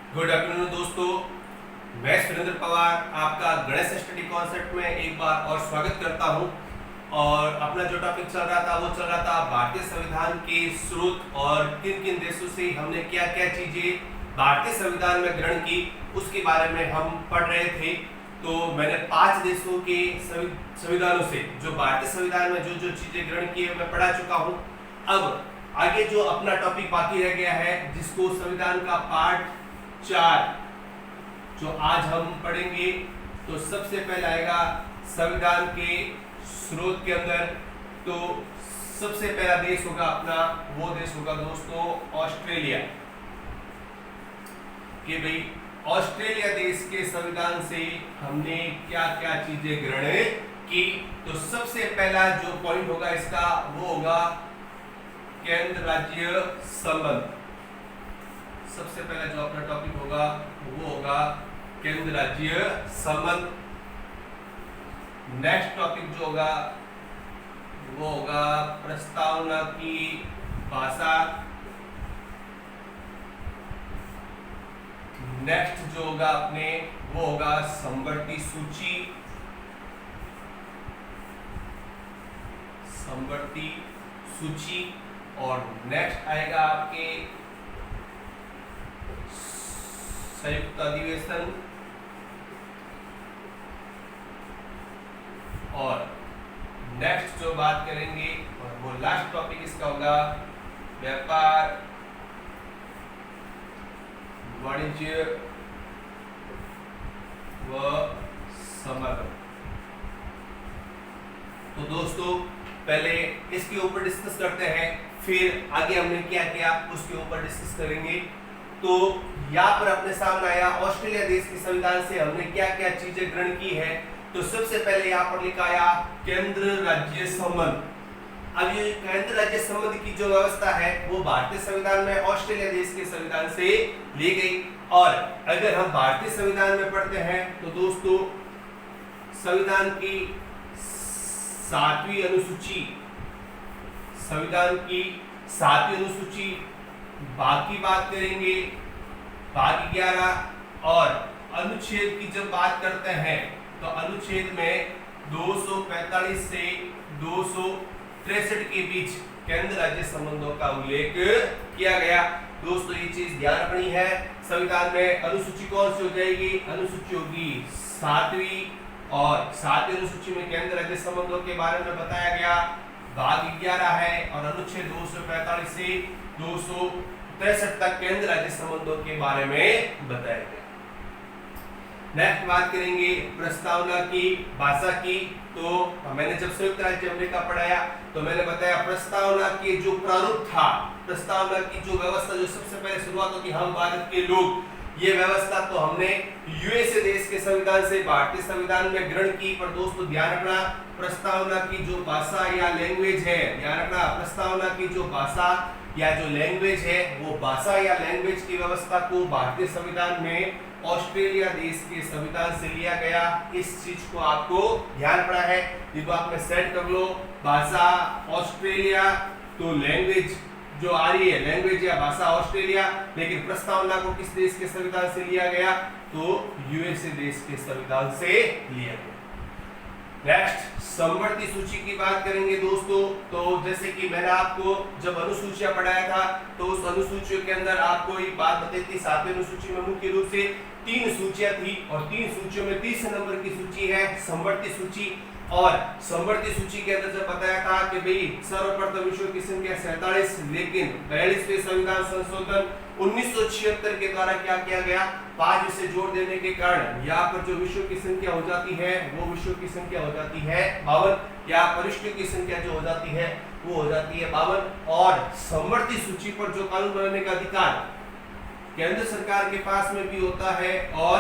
Good afternoon दोस्तों, मैं सुरेंद्र पवार आपका गणेश स्टडी कॉन्सेप्ट में एक बार और स्वागत करता हूं। और अपना जो टॉपिक चल रहा था वो चल रहा था भारतीय संविधान के स्रोत और किन किन देशों से हमने क्या क्या चीजें भारतीय संविधान में ग्रहण की उसके बारे में हम पढ़ रहे थे। तो मैंने 5 देशों के संविधानों से जो भारतीय संविधान में जो जो चीजें ग्रहण की है मैं पढ़ा चुका हूँ। अब आगे जो अपना टॉपिक बाकी रह गया है जिसको संविधान का पार्ट 4 जो आज हम पढ़ेंगे। तो सबसे पहले आएगा संविधान के स्रोत के अंदर। तो सबसे पहला देश होगा अपना, वो देश होगा दोस्तों ऑस्ट्रेलिया। कि भाई ऑस्ट्रेलिया देश के संविधान से हमने क्या क्या चीजें ग्रहण की। तो सबसे पहला जो पॉइंट होगा इसका वो होगा केंद्र राज्य संबंध। सबसे पहला जो अपना टॉपिक होगा वो होगा केंद्र राज्य संबंध। नेक्स्ट टॉपिक जो होगा वो होगा प्रस्तावना की भाषा। नेक्स्ट जो होगा अपने वो होगा समवर्ती सूची। समवर्ती सूची। और नेक्स्ट आएगा आपके संयुक्त अधिवेशन। और नेक्स्ट जो बात करेंगे और वो लास्ट टॉपिक इसका होगा व्यापार, वाणिज्य व समागम। तो दोस्तों पहले इसके ऊपर डिस्कस करते हैं, फिर आगे हमने क्या किया उसके ऊपर डिस्कस करेंगे। तो यहाँ पर अपने सामने आया ऑस्ट्रेलिया देश के संविधान से हमने क्या क्या चीजें ग्रहण की है। तो सबसे पहले यहाँ पर लिखा आया केंद्र राज्य संबंध। अब ये केंद्र राज्य संबंध की जो व्यवस्था है वो भारतीय संविधान में ऑस्ट्रेलिया देश के संविधान से ली गई। और अगर हम भारतीय संविधान में पढ़ते हैं तो दोस्तों संविधान की 7वीं अनुसूची, संविधान की 7वीं अनुसूची, बाकी बात करेंगे भाग 11 और अनुच्छेद की जब बात करते हैं तो अनुच्छेद में 245 से 263 के बीच केंद्र राज्य संबंधों का उल्लेख किया गया। दोस्तों ये चीज ध्यान रखनी है, संविधान में अनुसूची कौन सी हो जाएगी, अनुसूची होगी 7वीं। और 7वीं अनुसूची में केंद्र राज्य संबंधों के बारे में बताया गया, भाग 11 है और अनुच्छेद 245 से 263 तक केंद्र राज्य संबंधों के बारे में बताया गया। नेक्स्ट बात करेंगे प्रस्तावना की भाषा की। तो मैंने जब संयुक्त राज्य अमेरिका पढ़ाया तो मैंने बताया प्रस्तावना के जो प्रारूप था, प्रस्तावना की जो व्यवस्था जो सबसे पहले शुरुआत होती हम भारत के लोग, ये व्यवस्था तो हमने यूएसए देश के संविधान से भारतीय संविधान में ग्रहण की। पर दोस्तों ध्यान रखना प्रस्तावना की जो भाषा या लैंग्वेज है, ध्यान रखना प्रस्तावना की जो भाषा या जो लैंग्वेज है वो भाषा या लैंग्वेज की व्यवस्था को भारतीय संविधान में ऑस्ट्रेलिया देश के संविधान से लिया गया। इस चीज को आपको ध्यान रखना है, इसको आप में सेट कर लो। भाषा ऑस्ट्रेलिया, तो लैंग्वेज जो आ रही है लैंग्वेज या भाषा ऑस्ट्रेलिया, लेकिन प्रस्तावना को किस देश के संविधान से लिया गया, तो यूएसए देश के संविधान से लिया गया। नेक्स्ट समवर्ती सूची की बात करेंगे दोस्तों। तो जैसे कि मैंने आपको जब अनुसूचियां पढ़ाया था तो उस अनुसूचियों के अंदर आपको एक बात बताई थी, 7वीं अनुसूची में मुख्य रूप से 3 सूचियां थी और 3 सूचियों में 30 नंबर की सूची है समवर्ती सूची। और समवर्ती सूची के अंदर जब बताया था कि भाई सर्वप्रथम विषयों की संख्या 47, लेकिन 42वें संविधान संशोधन 1976 के द्वारा क्या किया गया, 5 विषय जोड़ देने के कारण यहाँ पर जो विषयों की संख्या हो जाती है वो विषयों की संख्या हो जाती है 52, या परिशिष्टों की संख्या जो हो जाती है वो हो जाती है 52। और समवर्ती सूची पर जो कानून बनाने का अधिकार केंद्र सरकार के पास में भी होता है और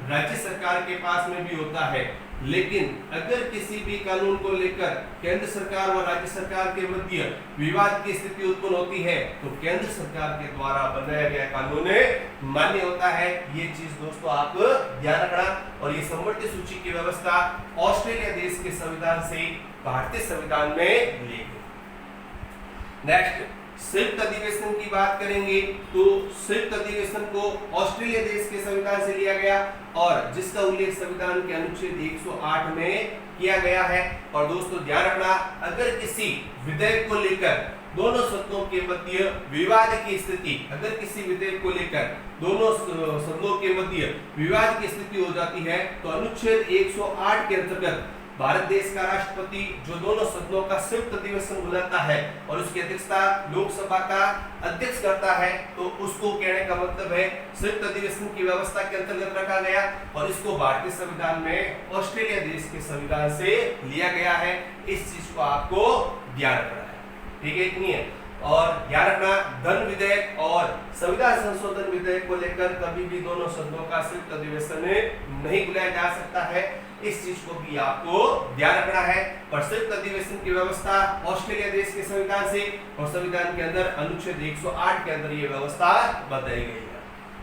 राज्य सरकार के पास में भी होता है। लेकिन अगर किसी भी कानून को लेकर केंद्र सरकार और राज्य सरकार के मध्य विवाद की स्थिति उत्पन्न होती है तो केंद्र सरकार के द्वारा बनाया गया कानून मान्य होता है। ये चीज दोस्तों आप ध्यान रखना। और ये समवर्ती सूची की व्यवस्था ऑस्ट्रेलिया देश के संविधान से भारतीय संविधान में ली गई। नेक्स्ट संयुक्त अधिवेशन की बात करेंगे तो संयुक्त अधिवेशन को ऑस्ट्रेलिया देश के संविधान से लिया गया और जिसका उल्लेख संविधान के अनुच्छेद 108 में किया गया है। और दोस्तों ध्यान रखना, अगर किसी विधेयक को लेकर दोनों सदनों के मध्य विवाद की स्थिति, अगर किसी विधेयक को लेकर दोनों सदनों के मध्य विवाद की स्थिति हो जाती है तो अनुच्छेद 108 के अंतर्गत भारत देश का राष्ट्रपति जो दोनों सदनों का संयुक्त अधिवेशन बुलाता है और उसकी अध्यक्षता लोकसभा का अध्यक्ष करता है, तो उसको कहने का मतलब है संयुक्त अधिवेशन की व्यवस्था के अंतर्गत रखा गया और इसको भारतीय संविधान में ऑस्ट्रेलिया देश के संविधान से लिया गया है। इस चीज को आपको ध्यान रखना है, ठीक है, इतनी है। और ध्यान रखना, धन विधेयक और संविधान संशोधन विधेयक को लेकर कभी भी दोनों सदनों का संयुक्त अधिवेशन नहीं बुलाया जा सकता है, इस चीज को भी आपको ध्यान रखना है। पर संयुक्त अधिवेशन की व्यवस्था ऑस्ट्रेलिया देश के संविधान से और संविधान के अंदर अनुच्छेद 108 के अंदर ये व्यवस्था बताई गई है।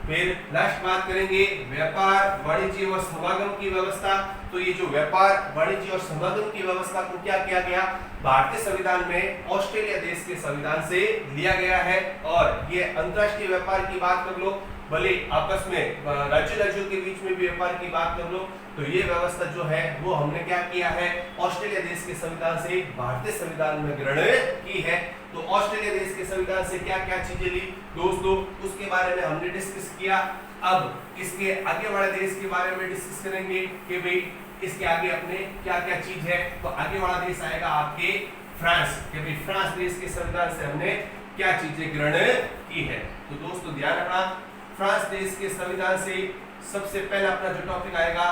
फिर लास्ट बात करेंगे व्यापार, वाणिज्य और समागम की व्यवस्था। तो ये जो व्यापार, वाणिज्य और समागम की व्यवस्था को क्या किया गया, भारतीय संविधान में ऑस्ट्रेलिया देश के संविधान से लिया गया है। और ये अंतरराष्ट्रीय व्यापार की बात कर लो, भले आपस में राज्यों के बीच में भी व्यापार की बात कर लो, तो ये व्यवस्था जो है वो हमने क्या किया है, ऑस्ट्रेलिया देश के संविधान से भारतीय संविधान में ग्रहण की है। तो ऑस्ट्रेलिया देश के संविधान से क्या क्या चीजें ली दोस्तों, उसके बारे में हमने डिस्कस किया। अब इसके आगे वाले देश के बारे में डिस्कस करेंगे कि भाई इसके आगे अपने क्या क्या चीज है। तो आगे वाला देश आएगा आपके फ्रांस, कि भाई फ्रांस देश के संविधान से हमने क्या चीजें ग्रहण की है। तो दोस्तों ध्यान रखना, फ्रांस देश के संविधान से सबसे पहला अपना जो टॉपिक आएगा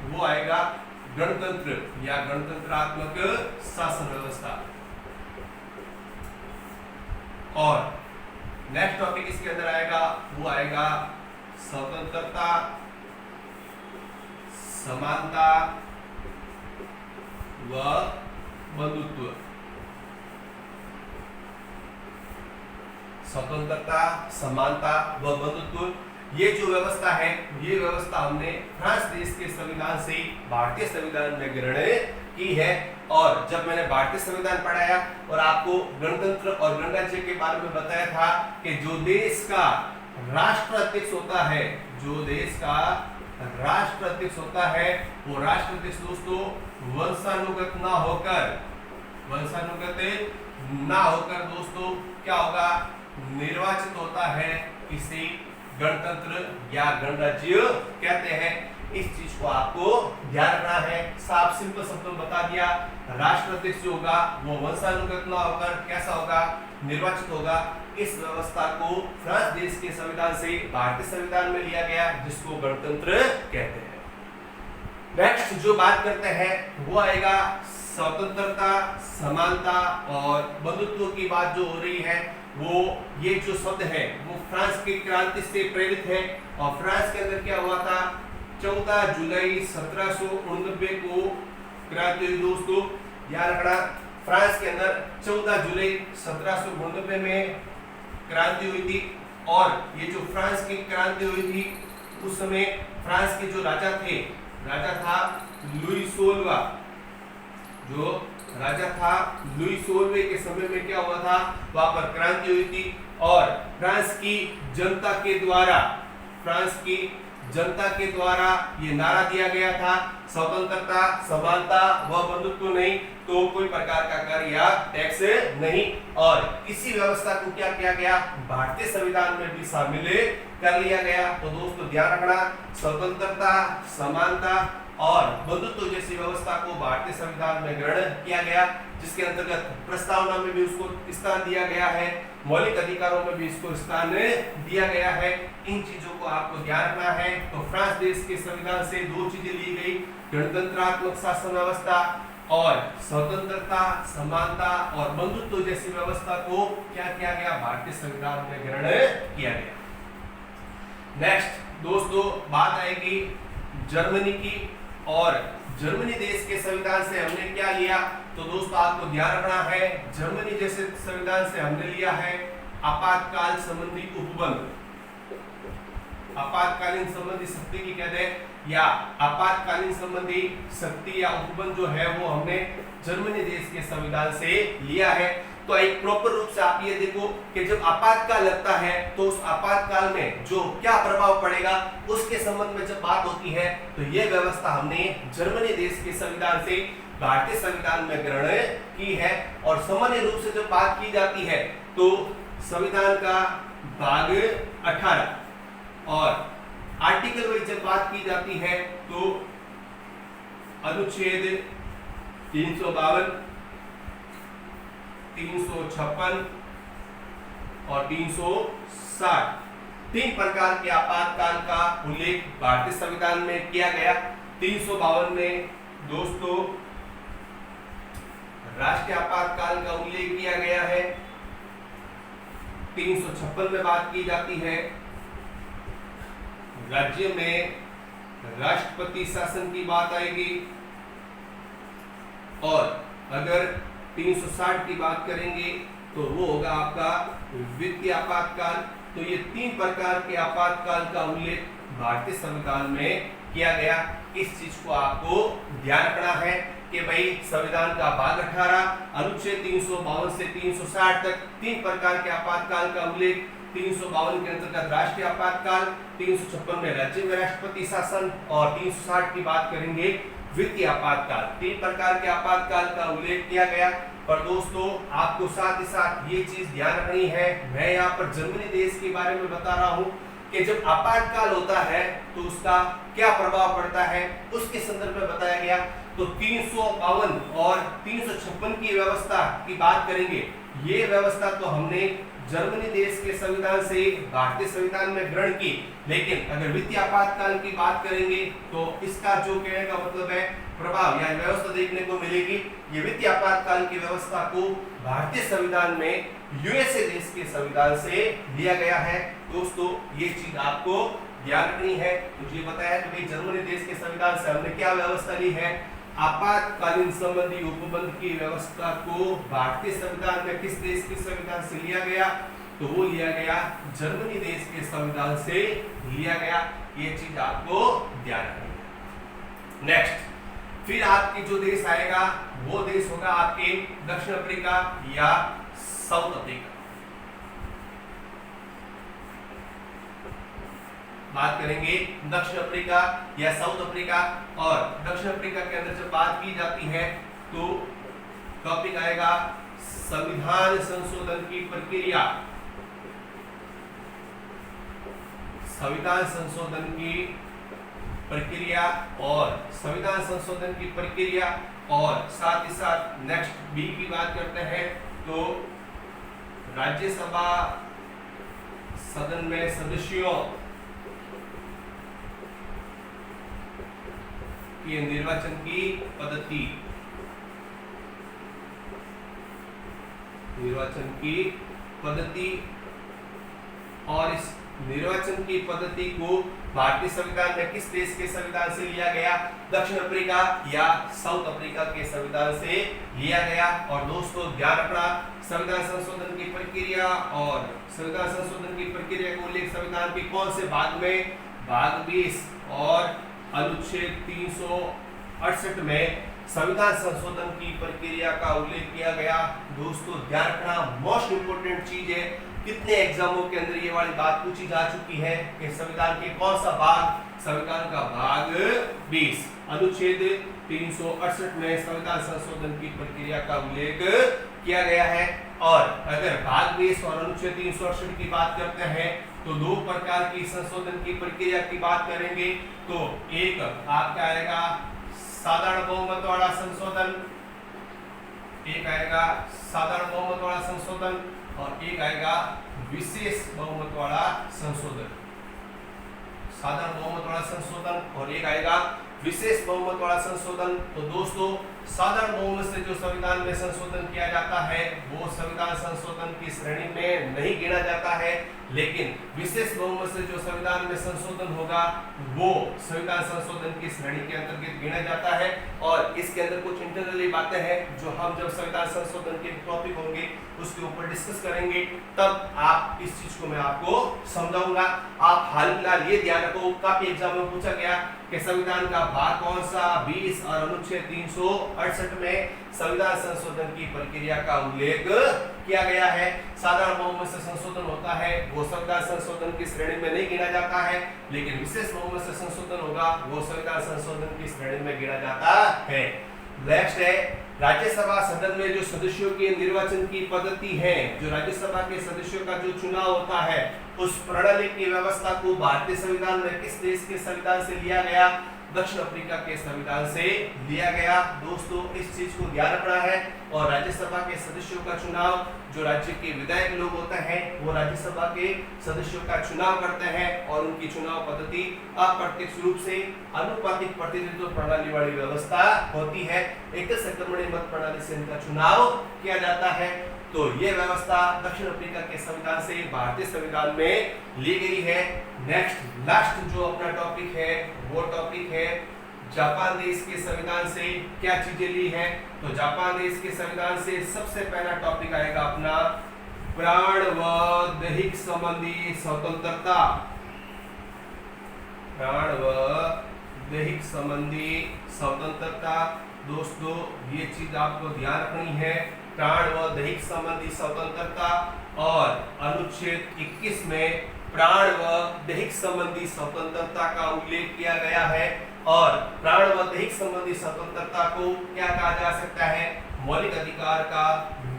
वो आएगा गणतंत्र या गणतंत्रात्मक शासन व्यवस्था। और नेक्स्ट टॉपिक इसके अंदर आएगा वो आएगा स्वतंत्रता, समानता व बंधुत्व। स्वतंत्रता, समानता व बंधुत्व, ये जो व्यवस्था है ये व्यवस्था हमने फ्रांस देश के संविधान से भारतीय संविधान में ग्रहण की है। और जब मैंने भारतीय संविधान पढ़ाया और आपको गणतंत्र और गणराज्य के बारे में बताया था कि जो देश का राष्ट्राध्यक्ष होता है, जो देश का राष्ट्राध्यक्ष होता है वो राष्ट्राध्यक्ष दोस्तों वंशानुगत ना होकर दोस्तों क्या होगा, निर्वाचित होता है। इसे गणतंत्र या गणराज्य कहते हैं। इस चीज को आपको ध्यान रखना है। साफ सिंपल शब्दों में बता दिया, राष्ट्राध्यक्ष जो होगा वो वंशानुगत ना होकर कैसा होगा, निर्वाचित होगा। इस व्यवस्था को फ्रांस देश के संविधान से भारतीय संविधान में लिया गया, जिसको गणतंत्र कहते हैं। नेक्स्ट जो बात करते हैं वो आएगा स्वतंत्रता, समानता और बंधुत्व की बात जो हो रही है वो ये जो शब्द है वो फ्रांस की क्रांति से प्रेरित है। और फ्रांस के अंदर क्या हुआ था, 14 जुलाई 1789 को क्रांति हुई दोस्तों। याद रखना, फ्रांस के अंदर 14 जुलाई 1789 में क्रांति हुई थी। और ये जो फ्रांस की क्रांति हुई थी उस समय फ्रांस के जो राजा थे, राजा था लुई 16वां। जो राजा था लुई 16वें के समय में क्या हुआ था, वहां पर क्रांति हुई थी। और फ्रांस की जनता के द्वारा ये नारा दिया गया था, स्वतंत्रता, समानता व बंधुत्व नहीं तो कोई प्रकार का कर या टैक्स नहीं। और इसी व्यवस्था को क्या किया गया, भारतीय संविधान में भी शामिल कर लिया गया। तो दोस्तों ध्यान रखना, स्वतंत्रता, समानता और बंधुत्व जैसी व्यवस्था को भारतीय संविधान में ग्रहण किया गया, जिसके अंतर्गत प्रस्तावना में भी उसको स्थान दिया गया है, मौलिक अधिकारों में भी इसको स्थान दिया गया है। इन चीजों को आपको ध्यान रखना है। तो फ्रांस देश के संविधान से दो चीजें ली गई, गणतंत्रात्मक शासन व्यवस्था और स्वतंत्रता, समानता और बंधुत्व जैसी व्यवस्था को क्या किया गया, भारतीय संविधान में ग्रहण किया गया। नेक्स्ट दोस्तों बात आएगी जर्मनी की। और जर्मनी देश के संविधान से हमने क्या लिया, तो दोस्तों आपको ध्यान रखना है, जर्मनी जैसे संविधान से हमने लिया है आपातकाल संबंधी उपबंध। आपातकालीन संबंधी शक्ति की कहते हैं या आपातकालीन संबंधी शक्ति या उपबंध जो है वो हमने जर्मनी देश के संविधान से लिया है। तो एक प्रॉपर रूप से आप ये देखो कि जब आपातकाल लगता है तो उस आपातकाल में जो क्या प्रभाव पड़ेगा उसके संबंध में जब बात होती है तो ये व्यवस्था हमने जर्मनी देश के संविधान से भारतीय संविधान में ग्रहण की है। और सामान्य रूप से जब बात की जाती है तो संविधान का भाग 18 और आर्टिकल वाइज जब बात की जाती है तो अनुच्छेद 352, 356 और 360 तीन प्रकार के आपातकाल का उल्लेख भारतीय संविधान में किया गया। 352 में दोस्तों राष्ट्रीय आपातकाल का उल्लेख किया गया है। 356 में बात की जाती है राज्य में राष्ट्रपति शासन की बात आएगी। और अगर 360 की बात करेंगे तो वो होगा आपका वित्तीय आपातकाल। तो ये तीन प्रकार के आपातकाल का उल्लेख भारतीय संविधान में किया गया। इस चीज को आपको ध्यान रखना है कि भाई संविधान का भाग 18 अनुच्छेद 352 से 360 तक तीन प्रकार के आपातकाल का उल्लेख। 352 के अंतर्गत राष्ट्रीय आपातकाल, 356 में राज्य में राष्ट्रपति शासन और 360 की बात करेंगे वित्तीय आपातकाल। तीन प्रकार के आपातकाल का उल्लेख किया गया। पर दोस्तों आपको साथ ही साथ ये चीज ध्यान रखनी है, मैं यहाँ पर जर्मनी देश के बारे में बता रहा हूँ कि जब आपातकाल होता है तो उसका क्या प्रभाव पड़ता है उसके संदर्भ में बताया गया। तो 352 और 356 की व्यवस्था की बात करेंगे। ये व्यवस्था तो हमने जर्मनी देश के संविधान से भारतीय संविधान में ग्रहण की, लेकिन अगर वित्तीय आपातकाल की बात करेंगे तो इसका जो कहने का मतलब है प्रभाव या व्यवस्था देखने को मिलेगी। ये वित्तीय आपातकाल की व्यवस्था को भारतीय संविधान में यूएसए देश के संविधान से लिया गया है। दोस्तों ये चीज आपको ध्यान रखनी है। मुझे बताया कि भाई जर्मनी देश के संविधान से हमने क्या व्यवस्था ली है, आपातकालीन संबंधी उपबंध की व्यवस्था को भारतीय संविधान में किस देश के संविधान से लिया गया, तो वो लिया गया जर्मनी देश के संविधान से लिया गया। ये चीज आपको ध्यान रखनी है। नेक्स्ट फिर आपकी जो देश आएगा वो देश होगा आपके दक्षिण अफ्रीका या साउथ अफ्रीका। बात करेंगे दक्षिण अफ्रीका या साउथ अफ्रीका। और दक्षिण अफ्रीका के अंदर जब बात की जाती है तो टॉपिक आएगा संविधान संशोधन की प्रक्रिया। संविधान संशोधन की प्रक्रिया और संविधान संशोधन की प्रक्रिया और साथ ही साथ नेक्स्ट बी की बात करते हैं तो राज्यसभा सदन में सदस्यों की निर्वाचन की पद्धति, निर्वाचन की पद्धति और इस निर्वाचन की पद्धति को भारतीय संविधान में किस देश के संविधान से लिया गया, दक्षिण अफ्रीका या साउथ अफ्रीका के संविधान से लिया गया। और दोस्तों ध्यान रखना संविधान संशोधन की प्रक्रिया और संविधान संशोधन की प्रक्रिया को उल्लेख संविधान के कौन से भाग में, भाग 20 और अनुच्छेद 368 में संविधान संशोधन की प्रक्रिया का उल्लेख किया गया। दोस्तों ध्यान रखना मोस्ट इंपोर्टेंट चीज है, कितने एग्जामों के अंदर ये वाली बात पूछी जा चुकी है कि संविधान के कौन सा भाग, संविधान का भाग 20 अनुच्छेद 368 में संविधान संशोधन की प्रक्रिया का उल्लेख किया गया है। और अगर भाग 20 और अनुच्छेद 368 की बात करते हैं तो दो प्रकार की संशोधन की प्रक्रिया की बात करेंगे। तो एक आपका आएगा साधारण बहुमत वाला संशोधन, एक आएगा साधारण बहुमत वाला संशोधन और एक आएगा विशेष बहुमत वाला संशोधन। साधारण बहुमत वाला संशोधन और एक आएगा विशेष बहुमत वाला संशोधन। तो दोस्तों साधारण बहुमत से जो संविधान में संशोधन किया जाता है वो संविधान संशोधन की श्रेणी में नहीं गिना जाता है, लेकिन विशेष बहुमत से जो संविधान में संशोधन होगा वो संविधान संशोधन की श्रेणी के अंतर्गत गिना जाता है। और इसके अंदर कुछ इंटरनली बातें हैं जो हम जब संविधान संशोधन के टॉपिक होंगे उसके ऊपर डिस्कस करेंगे, तब आप इस चीज को मैं आपको समझाऊंगा। आप हाल फिलहाल ये ध्यान रखो, काफी एग्जाम में पूछा गया कि संविधान का भाग कौन सा 20 और अनुच्छेद 368 में संविधान संशोधन की प्रक्रिया का उल्लेख किया गया है। साधारण बहुमत से संशोधन होता है वो संविधान संशोधन की श्रेणी में नहीं गिना जाता है, लेकिन विशेष बहुमत से संशोधन होगा वो संविधान संशोधन की श्रेणी में गिना जाता है। नेक्स्ट है राज्यसभा सदन में जो सदस्यों के निर्वाचन की पद्धति है, जो राज्यसभा के सदस्यों का जो चुनाव होता है उस प्रणाली की व्यवस्था को भारतीय संविधान में किस देश के संविधान से लिया गया? दक्षिण अफ्रीका के संविधान से लिया गया। दोस्तों इस चीज को ध्यान रखना है। और राज्यसभा के सदस्यों का चुनाव, जो राज्य के विधायक लोग होते हैं वो राज्यसभा के सदस्यों का चुनाव करते हैं और उनकी चुनाव पद्धति अप्रत्यक्ष रूप से आनुपातिक प्रतिनिधित्व प्रणाली वाली व्यवस्था होती है। एकल संक्रमणीय मत प्रणाली से इनका चुनाव किया जाता है। तो ये व्यवस्था दक्षिण अफ्रीका के संविधान से भारतीय संविधान में ली गई है। नेक्स्ट लास्ट जो अपना टॉपिक है वो टॉपिक है जापान देश के संविधान से क्या चीजें ली हैं। तो जापान देश के संविधान से सबसे पहला टॉपिक आएगा अपना प्राण व दैहिक संबंधी स्वतंत्रता। प्राण व दैहिक संबंधी स्वतंत्रता, दोस्तों ये चीज आपको ध्यान रखनी है। प्राण व दैहिक संबंधी स्वतंत्रता और अनुच्छेद 21 में प्राण व दैहिक संबंधी स्वतंत्रता का उल्लेख किया गया है। और प्राण व दैहिक संबंधी स्वतंत्रता को क्या कहा जा सकता है? मौलिक अधिकार का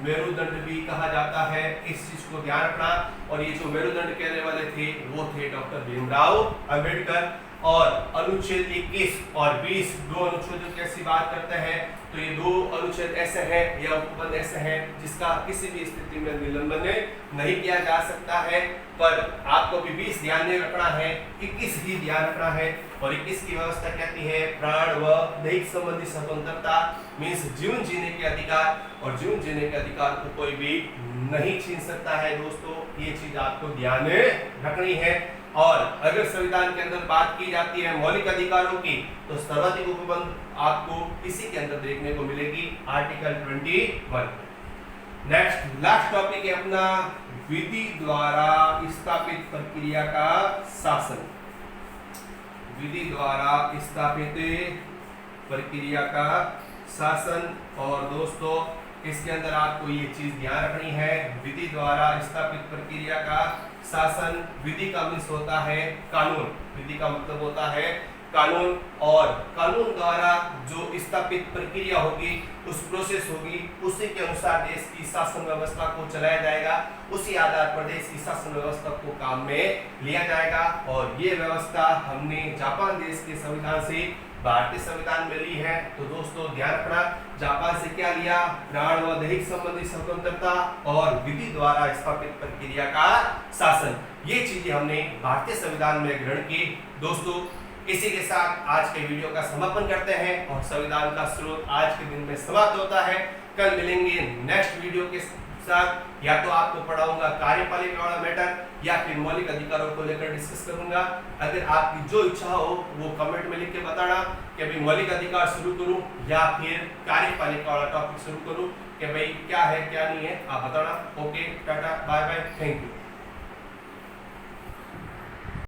मेरुदंड भी कहा जाता है। इस चीज को ध्यान रखना। और ये जो मेरुदंड कहने वाले थे वो थे डॉक्टर भीमराव अंबेडकर। और अनुच्छेद 21 और 20 दो अनुच्छेदों की ऐसी बात करते हैं, तो ये दो अनुच्छेद ऐसे हैं या उपबंध ऐसे हैं जिसका किसी भी स्थिति में निलंबन नहीं किया जा सकता है। पर आपको भी 20 ध्यान में रखना है, 21 ही ध्यान रखना है। और 21 की व्यवस्था कहती है प्राण व दैहिक संबंधी स्वतंत्रता मीन्स जीवन जीने के अधिकार, और जीवन जीने के अधिकार को कोई भी नहीं छीन सकता है। दोस्तों ये चीज आपको ध्यान में रखनी है। और अगर संविधान के अंदर बात की जाती है मौलिक अधिकारों की, तो सर्वाधिक उपबंध आपको इसी के अंदर देखने को मिलेगी, आर्टिकल 21। नेक्स्ट लास्ट टॉपिक है अपना विधि द्वारा स्थापित प्रक्रिया का शासन। विधि द्वारा स्थापित प्रक्रिया का शासन। और दोस्तों इसके अंदर आपको ये चीज ध्यान रखनी है, विधि द्वारा स्थापित प्रक्रिया का शासन। विधि का मीन्स होता है कानून, विधि का मतलब होता है कानून। और कानून द्वारा जो स्थापित प्रक्रिया होगी, उस प्रोसेस होगी, उसी के अनुसार देश की शासन व्यवस्था को चलाया जाएगा, उसी आधार पर देश की शासन व्यवस्था को काम में लिया जाएगा। और ये व्यवस्था हमने जापान देश के संविधान से भारतीय संविधान में ली है। तो दोस्तों ध्यान रखना, जापान से क्या लिया? प्राण व दैहिक संबंधी स्वतंत्रता और विधि द्वारा स्थापित प्रक्रिया का शासन। ये चीजें हमने भारतीय संविधान में ग्रहण की। दोस्तों इसी के साथ आज के वीडियो का समापन करते हैं और संविधान का स्रोत आज के दिन में समाप्त होता है। कल मिलेंगे नेक्स्ट वीडियो के साथ। या तो आपको पढ़ाऊंगा कार्यपालिका वाला मैटर या फिर मौलिक अधिकारों को लेकर डिस्कस करूंगा। अगर आपकी जो इच्छा हो वो कमेंट में लिख के बताना कि भाई मौलिक अधिकार शुरू करूं या फिर कार्यपालिका वाला टॉपिक शुरू करूं, कि भाई क्या है क्या नहीं है आप बताना। Okay, tata, bye bye, thank you.